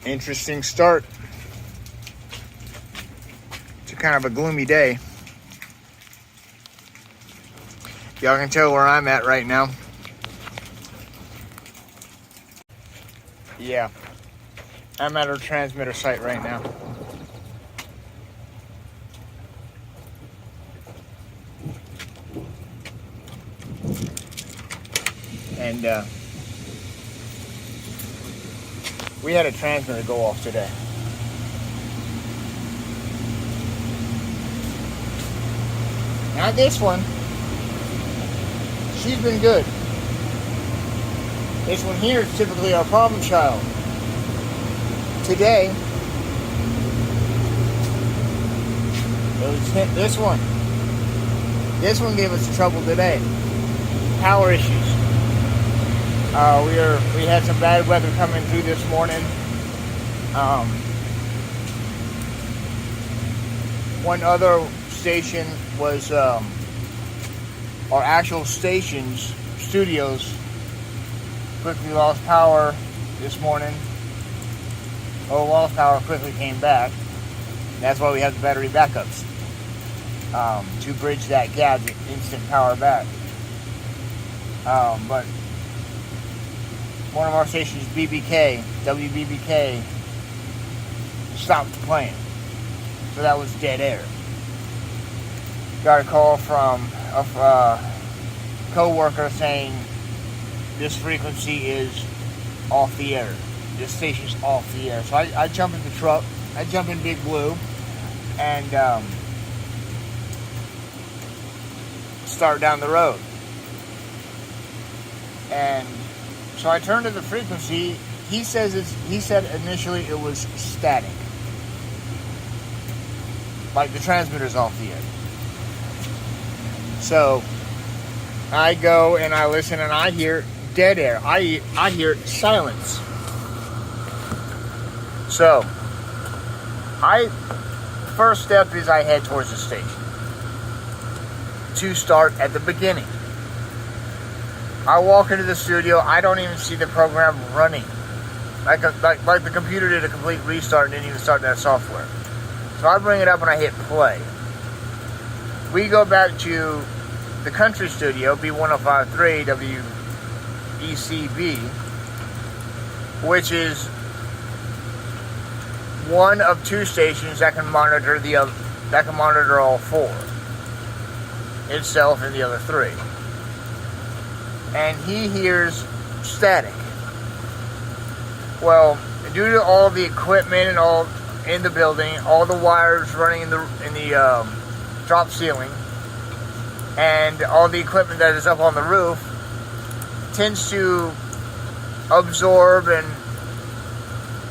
Interesting start to kind of a gloomy day. Y'all can tell where I'm at right now. Yeah, I'm at our transmitter site right now. And we had a transmitter go off today. Not this one. She's been good. This one here is typically our problem child. Today, it was this one. This one gave us trouble today. Power issues. We had some bad weather coming through this morning. One other station was our actual station's studios quickly lost power this morning. Lost power, quickly came back. That's why we have the battery backups to bridge that gap, get instant power back. But one of our stations, WBBK, stopped playing. So that was dead air. Got a call from a co-worker saying this frequency is off the air. This station's off the air. So I jump in the truck. I jump in Big Blue and start down the road. And so I turned to the frequency. He said initially it was static. Like the transmitter's off the air. So I go and I listen and I hear dead air. I hear silence. So first step is I head towards the station to start at the beginning. I walk into the studio. I don't even see the program running. Like the computer did a complete restart and didn't even start that software. So I bring it up and I hit play. We go back to the country studio, B1053 WECB, which is one of two stations that can monitor all four. Itself and the other three. And he hears static. Well, due to all the equipment and all in the building, all the wires running in the drop ceiling, and all the equipment that is up on the roof tends to absorb and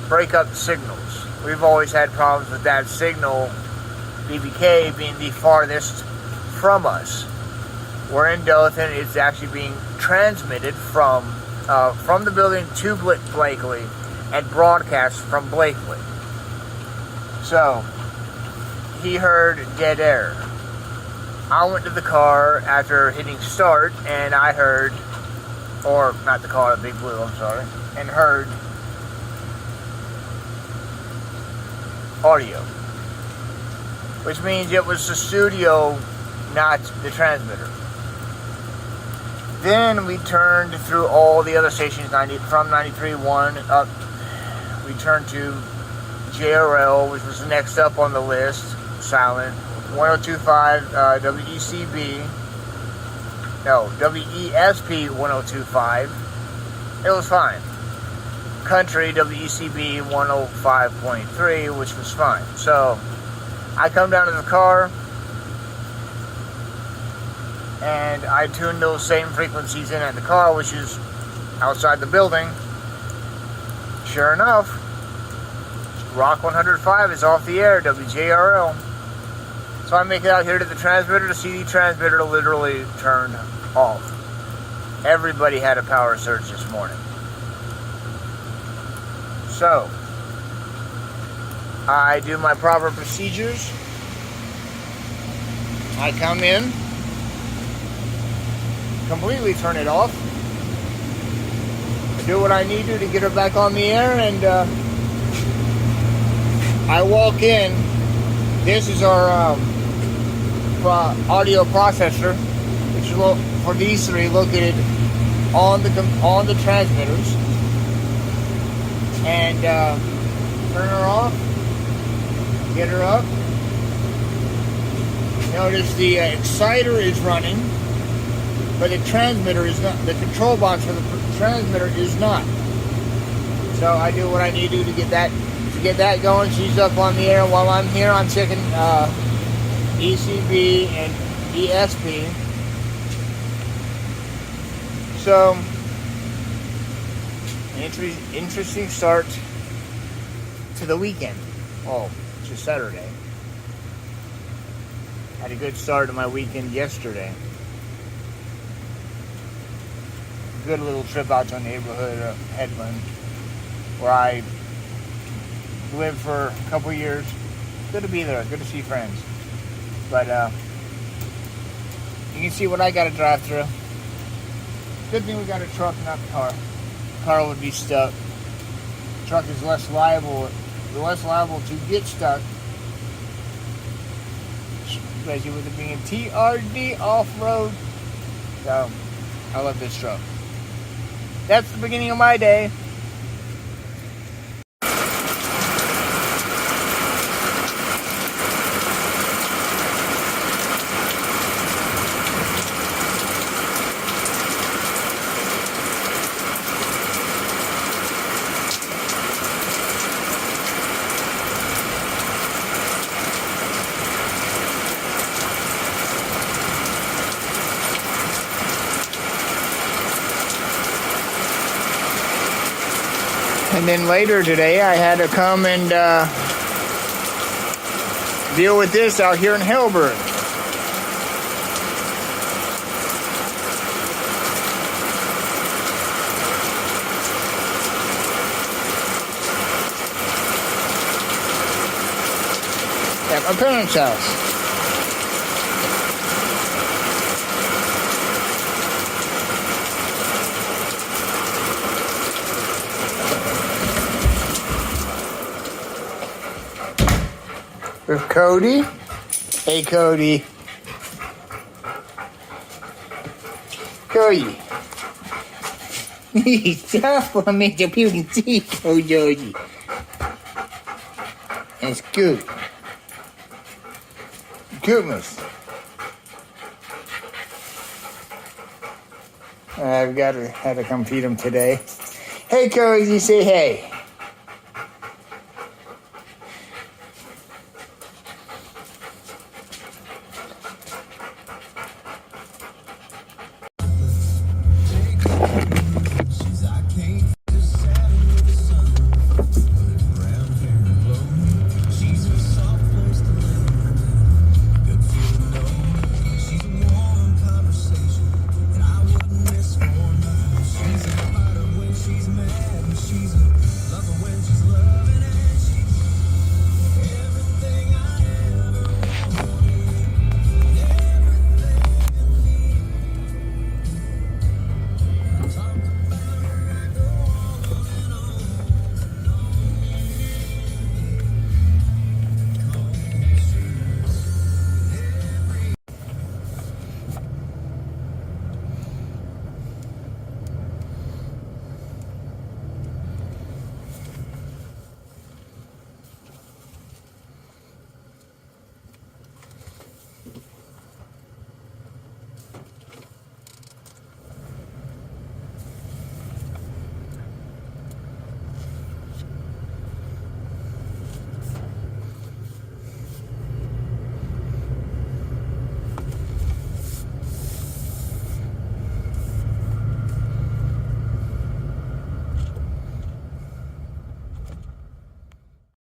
break up the signals. We've always had problems with that signal, BBK being the farthest from us. We're in Dothan. It's actually being transmitted from the building to Blakely and broadcast from Blakely. So he heard dead air. I went to the car after hitting start, and I heard, or not the car, the Big Blue, I'm sorry, and heard audio, which means it was the studio, not the transmitter. Then we turned through all the other stations, from 93.1 up. We turned to JRL, which was next up on the list, silent. 102.5 WESP 102.5. It was fine. Country WECB 105.3, which was fine. So I come down to the car and I tuned those same frequencies in at the car, which is outside the building. Sure enough, Rock 105 is off the air, WJRL. So I make it out here to the transmitter to see the transmitter literally turned off. Everybody had a power surge this morning. So I do my proper procedures. I come in, completely turn it off. I do what I need to get her back on the air, and I walk in. This is our audio processor, which is for these three located on the transmitters. And turn her off. Get her up. Notice the exciter is running, but the transmitter is not. The control box for the transmitter is not. So I do what I need to do to get that going. She's up on the air. While I'm here, I'm checking ECB and ESP. So interesting start to the weekend. Oh, it's a Saturday. Had a good start to my weekend yesterday. Good little trip out to a neighborhood of Headland, where I lived for a couple years. Good to be there. Good to see friends. But you can see what I got to drive through. Good thing we got a truck, not the car. The car would be stuck. The truck is less liable to get stuck, especially with it being TRD off-road. So, I love this truck. That's the beginning of my day. And then later today, I had to come and deal with this out here in Hellberg. At my parents' house. With Cody. Hey, Cody. Cody. Stop for me so people can see, Cody. That's good. Goodness. Had to come feed him today. Hey, Cody, say hey.